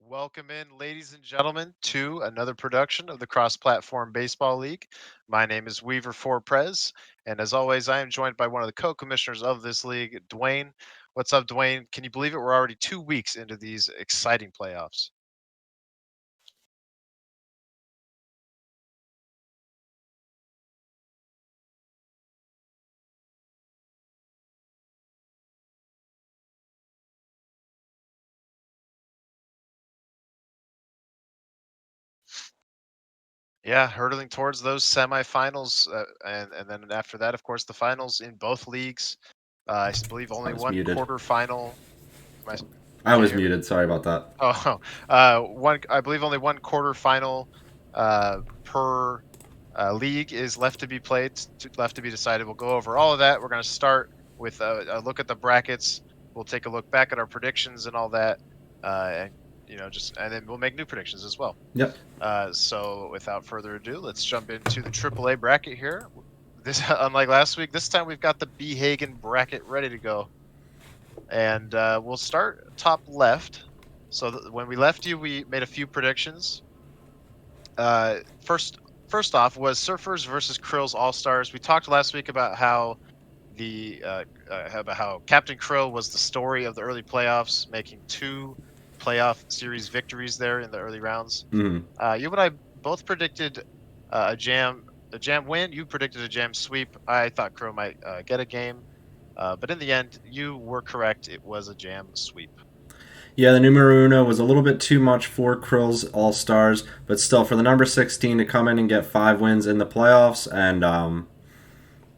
Welcome in, ladies and gentlemen, to another production of the Cross Platform Baseball League. My name is Weaver Forprez, and as always, I am joined by one of the co commissioners of this league, Dwayne. What's up, Dwayne? Can you believe it? We're already 2 weeks into these exciting playoffs. Yeah, hurtling towards those semifinals, and then after that, of course, the finals in both leagues. Believe I only was one muted. quarterfinal. I Can you was hear me? muted. Sorry about that. Oh, one. I believe only one quarterfinal per league is left to be played, left to be decided. We'll go over all of that. We're going to start with a look at the brackets. We'll take a look back at our predictions and all that, and and then we'll make new predictions as well. Yep. So without further ado, let's jump into the AAA bracket here. This, unlike last week, this time we've got the Beehagen bracket ready to go, and we'll start top left. So when we left you, we made a few predictions. First off was Surfers versus Krill's All Stars. We talked last week about how about how Captain Krill was the story of the early playoffs, making two playoff series victories there in the early rounds. Mhm. You and I both predicted a jam win. You predicted a jam sweep. I thought Crow might get a game, but in the end, you were correct. It was a jam sweep. Yeah, the numero uno was a little bit too much for Krill's All Stars, but still, for the number 16 to come in and get 5 wins in the playoffs and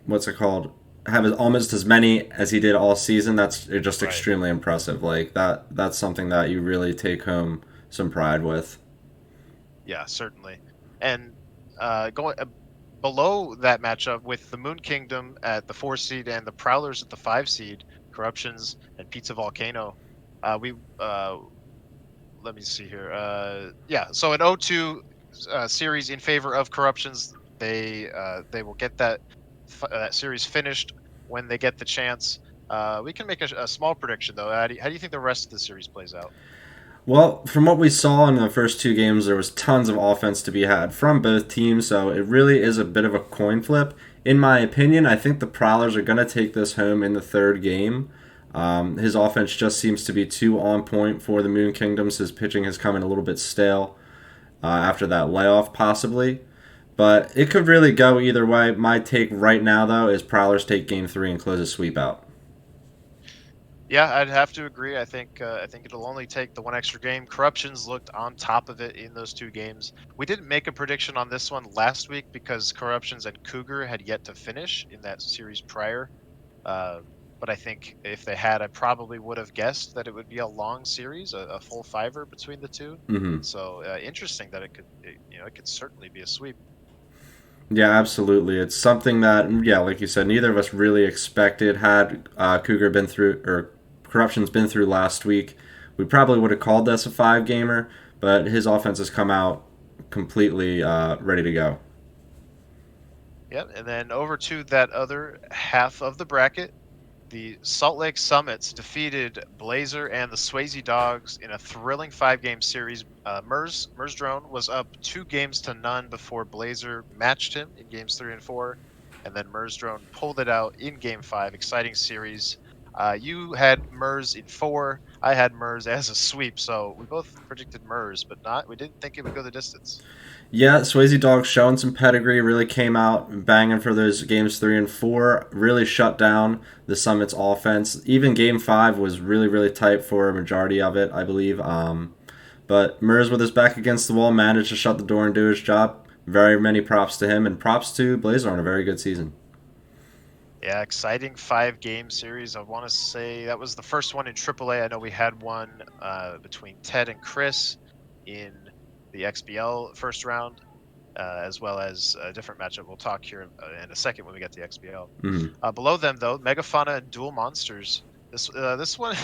what's it called? Have almost as many as he did all season. That's just Right. extremely impressive. Like that. That's something that you really take home some pride with. Yeah, certainly. And going below that matchup with the Moon Kingdom at the 4 seed and the Prowlers at the 5 seed, Corruptions and Pizza Volcano. We let me see here. Yeah, so an 0-2 series in favor of Corruptions. They will get that series finished when they get the chance. We can make a small prediction though. How do you think the rest of the series plays out? Well, from what we saw in the first 2 games, there was tons of offense to be had from both teams, so it really is a bit of a coin flip. In my opinion, I think the Prowlers are going to take this home in the third game. His offense just seems to be too on point for the Moon Kingdoms. His pitching has come in a little bit stale after that layoff, possibly. But it could really go either way. My take right now, though, is Prowlers take game 3 and close a sweep out. Yeah, I'd have to agree. I think it'll only take the one extra game. Corruptions looked on top of it in those 2 games. We didn't make a prediction on this one last week because Corruptions and Cougar had yet to finish in that series prior. Uh, but I think if they had, I probably would have guessed that it would be a long series, a full fiver between the two. Mm-hmm. So interesting that it could certainly be a sweep. Yeah, absolutely. It's something that, yeah, like you said, neither of us really expected. Had Cougar been through, or Corruption's been through last week, we probably would have called this a 5 gamer, but his offense has come out completely ready to go. Yep, and then over to that other half of the bracket. The Salt Lake Summits defeated Blazer and the Swayze Dogs in a thrilling 5 game series. Mers Drone was up 2 games to none before Blazer matched him in games 3 and 4, and then Mers Drone pulled it out in game 5. Exciting series. You had Mers in 4. I had Mers as a sweep, so we both predicted Mers, but not. We didn't think it would go the distance. Yeah, Swayze Dogs showing some pedigree, really came out banging for those games 3 and 4, really shut down the Summit's offense. Even game 5 was really, really tight for a majority of it, I believe. But Mers, with his back against the wall, managed to shut the door and do his job. Very many props to him, and props to Blazer on a very good season. Yeah, exciting 5 game series. I want to say that was the first one in AAA. I know we had one between Ted and Chris in the XBL first round, as well as a different matchup. We'll talk here in a second when we get to the XBL. Mm-hmm. Below them, though, Megafauna and Dual Monsters. This one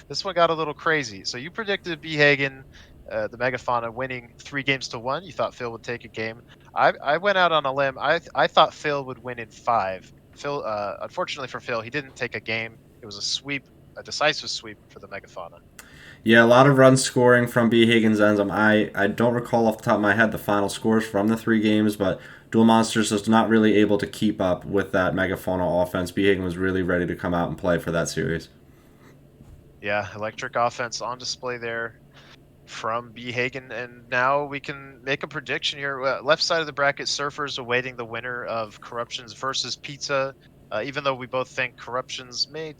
this one got a little crazy. So you predicted Beehagen, the Megafauna, winning 3 games to 1. You thought Phil would take a game. I went out on a limb. I thought Phil would win in 5. Phil, unfortunately for Phil, he didn't take a game. It was a sweep, a decisive sweep for the Megafauna. Yeah, a lot of run scoring from Beehagen's ends. I don't recall off the top of my head the final scores from the 3 games, but Dual Monsters was not really able to keep up with that Megafauna offense. Beehagen was really ready to come out and play for that series. Yeah, electric offense on display there from Beehagen, and now we can make a prediction here. Left side of the bracket, Surfers awaiting the winner of Corruptions versus Pizza. Even though we both think Corruptions may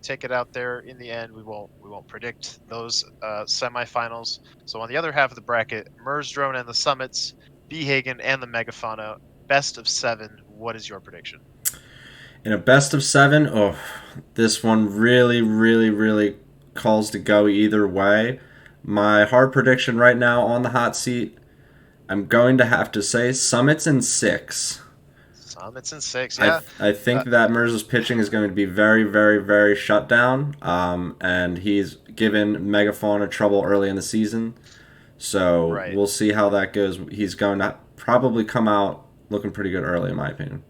take it out there in the end, we won't predict those semifinals. So on the other half of the bracket, Mers Drone and the Summits, Beehagen and the Megafauna, best of 7. What is your prediction? In a best of 7, oh, this one really, really, really calls to go either way. My hard prediction right now on the hot seat, I'm going to have to say Summits in 6. Summits in 6, I yeah. I think Uh, that Merz's pitching is going to be very, very, very shut down, and he's given Megafauna trouble early in the season. So right. we'll see how that goes. He's going to probably come out looking pretty good early, in my opinion.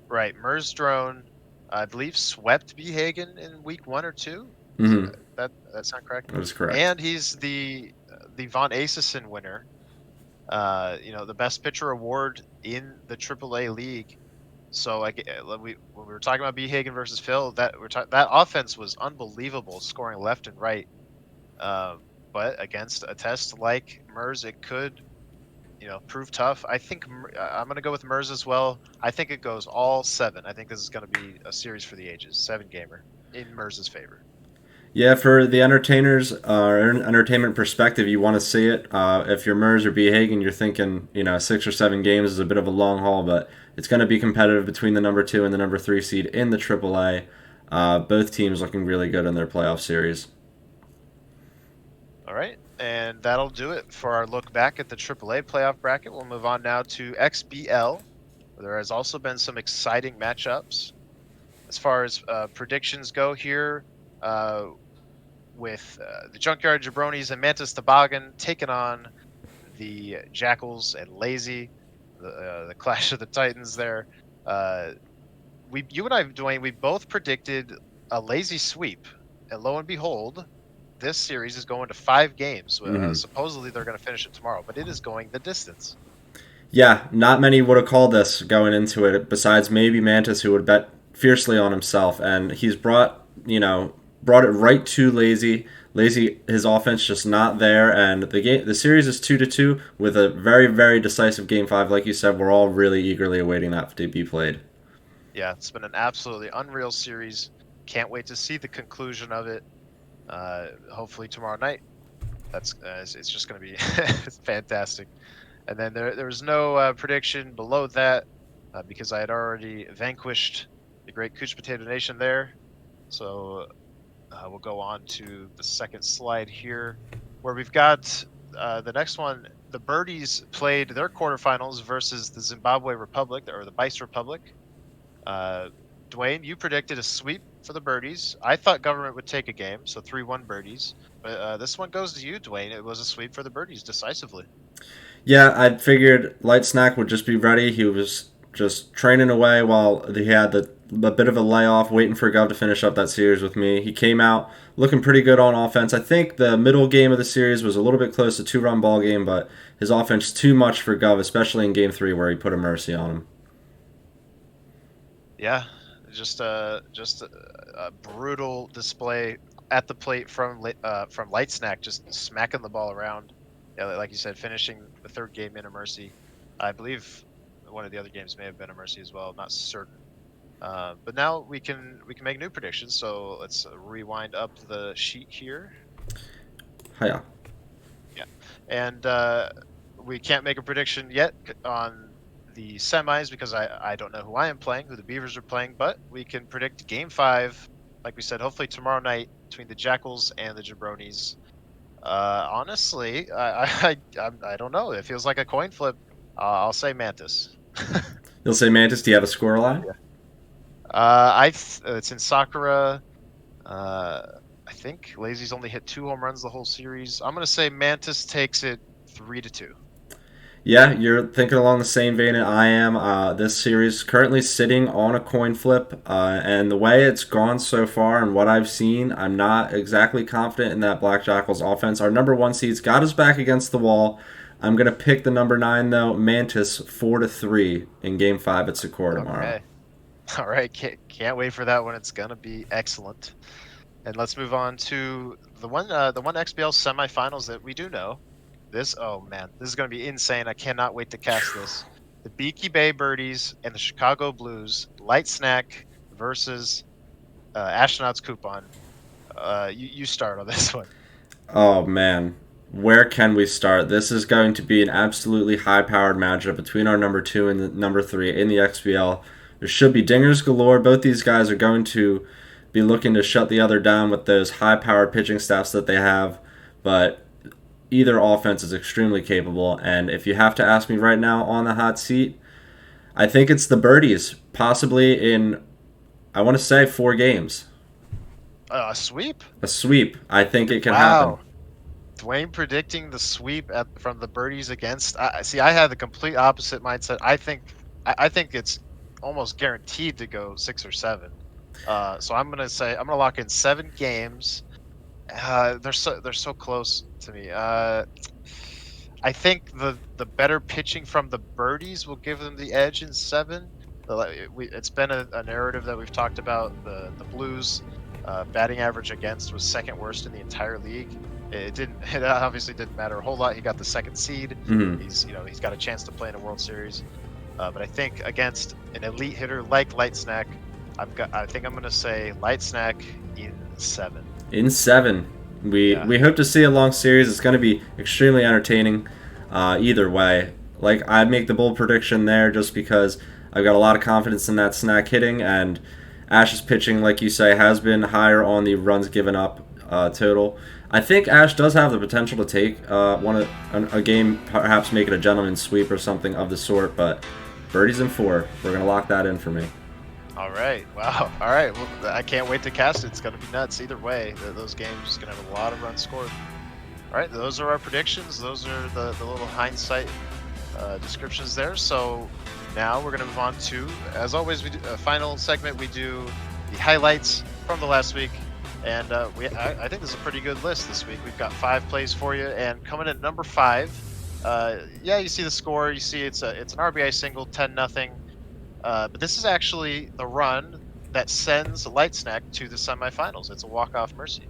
Right. Mers Drone, I believe, swept Beehagen in week 1 or 2. Is Mm-hmm. that sound correct? That is correct. And he's the Von Acesen winner. The best pitcher award in the AAA league. So like when we were talking about Beehagen versus Phil, that offense was unbelievable, scoring left and right. Um, but against a test like MERS, it could, prove tough. I think I'm going to go with MERS as well. I think it goes all 7. I think this is going to be a series for the ages, 7-gamer in MERS's favor. Yeah, for the entertainers entertainment perspective, you want to see it. If you're Mers or Beehagen, you're thinking 6 or 7 games is a bit of a long haul, but it's going to be competitive between the number 2 and the number 3 seed in the AAA. Both teams looking really good in their playoff series. All right, and that'll do it for our look back at the AAA playoff bracket. We'll move on now to XBL, where there has also been some exciting matchups. As far as predictions go here, with the Junkyard Jabronis and Mantis Toboggan taking on the Jackals and Lazy, the Clash of the Titans there. You and I, Dwayne, we both predicted a Lazy sweep, and lo and behold, this series is going to 5 games. Supposedly they're going to finish it tomorrow, but it is going the distance. Yeah, not many would have called this going into it, besides maybe Mantis, who would bet fiercely on himself, and he's brought it right to Lazy. Lazy, his offense just not there, and the series is 2-2 with a very, very decisive game 5. Like you said, we're all really eagerly awaiting that to be played. Yeah, it's been an absolutely unreal series. Can't wait to see the conclusion of it. Hopefully tomorrow night. It's just going to be fantastic. And then there was no prediction below that because I had already vanquished the great Couch Potato Nation there. So we'll go on to the second slide here, where we've got the next one. The Birdies played their quarterfinals versus the Zimbabwe Republic, or the Bice Republic. Dwayne, you predicted a sweep for the Birdies. I thought Government would take a game, so 3-1 Birdies. But this one goes to you, Dwayne. It was a sweep for the Birdies, decisively. Yeah, I figured Light Snack would just be ready. He was just training away while he had a bit of a layoff, waiting for Gov to finish up that series with me. He came out looking pretty good on offense. I think the middle game of the series was a little bit close to 2-run ball game, but his offense too much for Gov, especially in game 3 where he put a mercy on him. Yeah, just a brutal display at the plate from Light Snack, just smacking the ball around. Yeah, like you said, finishing the 3rd game in a mercy. I believe one of the other games may have been a mercy as well. I'm not certain. But now we can make new predictions. So let's rewind up the sheet here. Hiya. Yeah, and we can't make a prediction yet on the semis because I don't know who I am playing, who the Beavers are playing. But we can predict Game 5, like we said, hopefully tomorrow night between the Jackals and the Jabronis. Honestly, I don't know. It feels like a coin flip. I'll say Mantis. You'll say Mantis. Do you have a score line? Yeah. It's in Sakura. I think Lazy's only hit 2 home runs the whole series. I'm gonna say Mantis takes it 3-2. Yeah, you're thinking along the same vein that I am. This series currently sitting on a coin flip, and the way it's gone so far and what I've seen, I'm not exactly confident in that Black Jackals offense. Our number 1 seed's got us back against the wall. I'm gonna pick the number 9 though, Mantis, 4-3 in Game 5 at Sakura tomorrow. Okay. All right, can't wait for that one. It's gonna be excellent. And let's move on to the one XBL semifinals that we do know. Oh man, this is going to be insane. I cannot wait to cast this. The Beaky Bay Birdies and the Chicago Blues, Light Snack versus Astronauts Coupon. You start on this one. Oh man, where can we start? This is going to be an absolutely high-powered matchup between our number 2 and the number 3 in the XBL. There should be dingers galore. Both these guys are going to be looking to shut the other down with those high-powered pitching staffs that they have, but either offense is extremely capable, and if you have to ask me right now on the hot seat, I think it's the Birdies, possibly in, I want to say, 4 games. A sweep? A sweep. I think it can happen. Dwayne predicting the sweep from the Birdies against. See, I had the complete opposite mindset. I think it's almost guaranteed to go 6 or 7. So I'm gonna lock in 7 games. They're so close to me. I think the better pitching from the Birdies will give them the edge in 7. It's been a narrative that we've talked about. The Blues batting average against was 2nd worst in the entire league. It didn't. It obviously didn't matter a whole lot. He got the second seed. Hmm. He's got a chance to play in a World Series. But I think against an elite hitter like Light Snack, I think I'm gonna say Light Snack in 7. In 7. We Yeah. we hope to see a long series. It's going to be extremely entertaining either way. Like, I make the bold prediction there just because I've got a lot of confidence in that snack hitting, and Ash's pitching, like you say, has been higher on the runs given up total. I think Ash does have the potential to take a game, perhaps make it a gentleman's sweep or something of the sort, but Birdie's in 4. We're going to lock that in for me. All right. Wow. All right. Well, I can't wait to cast it. It's gonna be nuts either way. Those games are gonna have a lot of runs scored. All right. Those are our predictions. Those are the little hindsight descriptions there. So now we're gonna move on to, as always, we do a final segment. We do the highlights from the last week, and I think this is a pretty good list this week. We've got 5 plays for you, and coming in at number 5. Yeah, you see the score. You see it's an RBI single, 10-0. But this is actually the run that sends Light Snack to the semifinals. It's a walk-off mercy.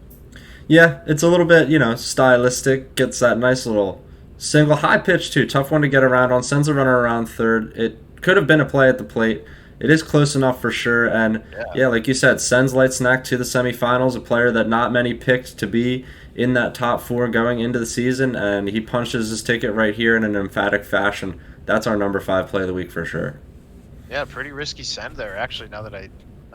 Yeah, it's a little bit, stylistic. Gets that nice little single, high pitch too. Tough one to get around on. Sends a runner around third. It could have been a play at the plate. It is close enough for sure. And Yeah, yeah, like you said, sends Light Snack to the semifinals. A player that not many picked to be in that top 4 going into the season, and he punches his ticket right here in an emphatic fashion. That's our number 5 play of the week for sure. yeah, pretty risky send there. Actually, now that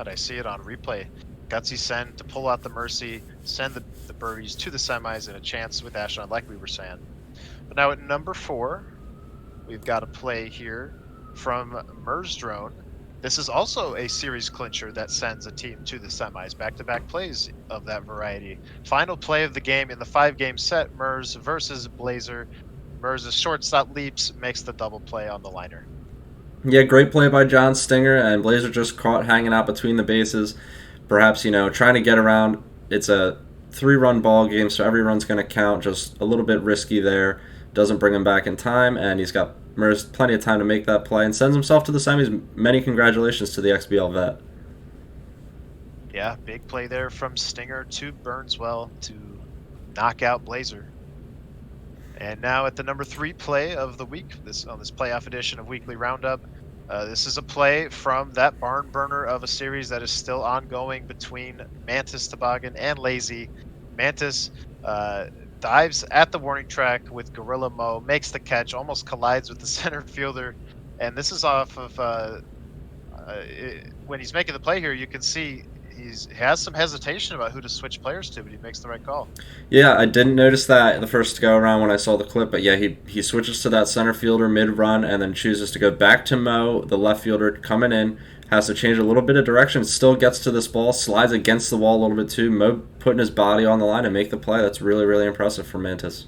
I see it on replay, gutsy send to pull out the mercy, send the birdies to the semis, and a chance with Ashon, like we were saying. But now at number 4, we've got a play here from Mersdrone. This is also a series clincher that sends a team to the semis. Back-to-back plays of that variety. Final play of the game in the 5-game set, Mers versus Blazer. Mers' shortstop leaps, makes the double play on the liner. Yeah, great play by John Stinger, and Blazer just caught hanging out between the bases. Perhaps, trying to get around. It's a 3-run ball game, so every run's going to count. Just a little bit risky there. Doesn't bring him back in time, and he's got Mers plenty of time to make that play and sends himself to the semis. Many congratulations to the XBL vet. Yeah, big play there from Stinger to Burnswell to knock out Blazer. And now at the number 3 play of the week, this playoff edition of Weekly Roundup. This is a play from that barn burner of a series that is still ongoing between Mantis Toboggan and Lazy. Mantis dives at the warning track with Gorilla Mo, makes the catch, almost collides with the center fielder, and this is off of when he's making the play here. You can see he has some hesitation about who to switch players to, but he makes the right call. Yeah, I didn't notice that the first go around when I saw the clip, but yeah, he switches to that center fielder mid-run and then chooses to go back to Mo, the left fielder coming in, has to change a little bit of direction, still gets to this ball, slides against the wall a little bit too. Mo putting his body on the line and make the play. That's really, really impressive for Mantis.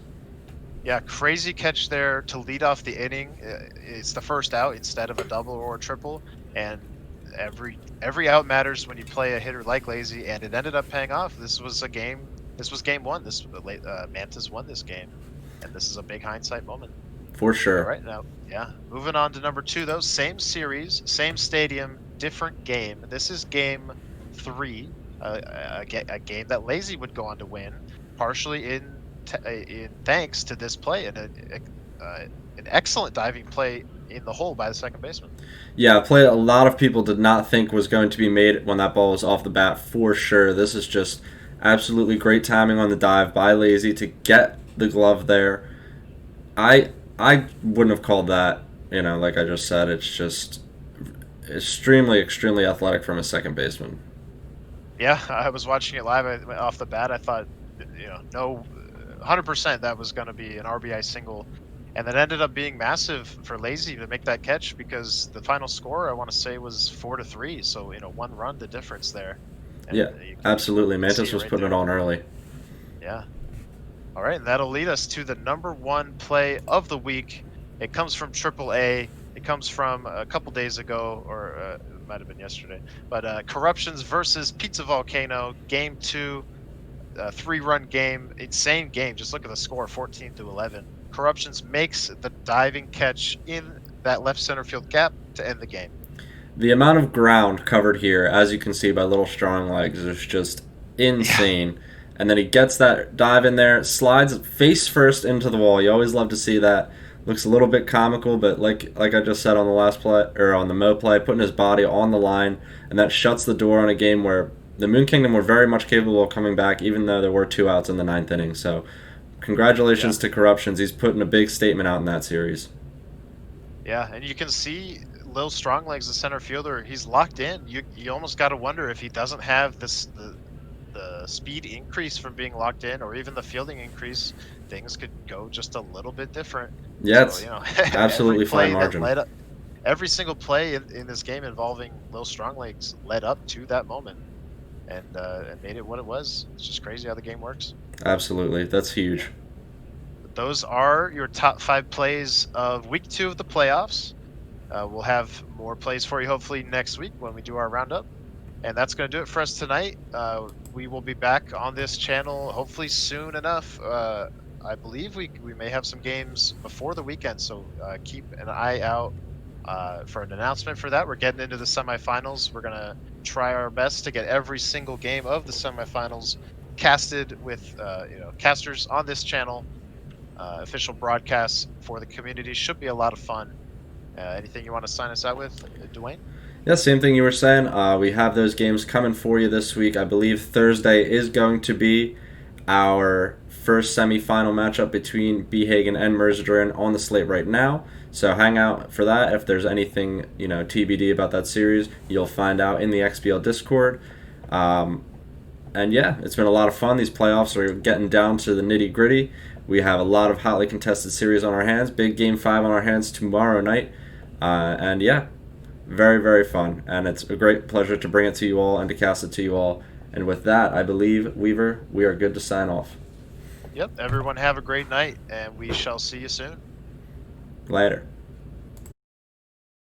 Yeah, crazy catch there to lead off the inning. It's the first out instead of a double or a triple, and every out matters when you play a hitter like Lazy, and it ended up paying off. This was game 1. Mantis won this game, and this is a big hindsight moment. For sure. All right, now, yeah, moving on to number 2, though. Same series, same stadium, different game. This is game 3, a game that Lazy would go on to win, partially in thanks to this play and an excellent diving play in the hole by the second baseman. Yeah, a play a lot of people did not think was going to be made when that ball was off the bat, for sure. This is just absolutely great timing on the dive by Lazy to get the glove there. I wouldn't have called that, like I just said. It's just extremely, extremely athletic from a second baseman. Yeah, I was watching it live off the bat. I thought, no, 100% that was going to be an RBI single. And that ended up being massive for Lazy to make that catch because the final score, I want to say, was 4-3. So, 1 run, the difference there. And Yeah, absolutely. Mantis was right putting it there. on early. Yeah. All right, and that'll lead us to the number 1 play of the week. It comes from AAA. It comes from a couple days ago, or it might have been yesterday. But Corruptions versus Pizza Volcano, game 2, 3-run game, insane game. Just look at the score, 14-11. Corruptions makes the diving catch in that left center field gap to end the game. The amount of ground covered here, as you can see by Little Strong Legs, is just Yeah. insane. and then he gets that dive in there, slides face first into the wall. You always love to see that. Looks a little bit comical, but like I just said on the last play or on the Mo play, putting his body on the line, and that shuts the door on a game where the Moon Kingdom were very much capable of coming back, even though there were 2 outs in the ninth inning. So, Yeah. congratulations to Corruptions. He's putting a big statement out in that series. Yeah, and you can see Lil Stronglegs, the center fielder, he's locked in. You almost got to wonder if he doesn't have the speed increase from being locked in, or even the fielding increase, things could go just a little bit different. Yeah, So, it's every absolutely fine play that margin. led up, every single play in this game involving Lil Stronglegs led up to that moment, and made it what it was. It's just crazy how the game works. Absolutely, that's huge. Those are your top 5 plays of week 2 of the playoffs. We'll have more plays for you hopefully next week when we do our roundup. And that's going to do it for us tonight. We will be back on this channel hopefully soon enough. I believe we may have some games before the weekend, so keep an eye out for an announcement for that. We're getting into the semifinals. We're going to try our best to get every single game of the semifinals casted with casters on this channel. Official broadcasts for the community should be a lot of fun. Anything you want to sign us out with, Dwayne? Yeah, same thing you were saying. We have those games coming for you this week. I believe Thursday is going to be our first semifinal matchup between Beehagen and Merzadrin on the slate right now. So hang out for that. If there's anything TBD about that series, you'll find out in the XBL Discord. And yeah, it's been a lot of fun. These playoffs are getting down to the nitty gritty. We have a lot of hotly contested series on our hands. Big Game 5 on our hands tomorrow night. And yeah, very, very fun. And it's a great pleasure to bring it to you all and to cast it to you all. And with that, I believe, Weaver, we are good to sign off. Yep. Everyone have a great night, and we shall see you soon. Later.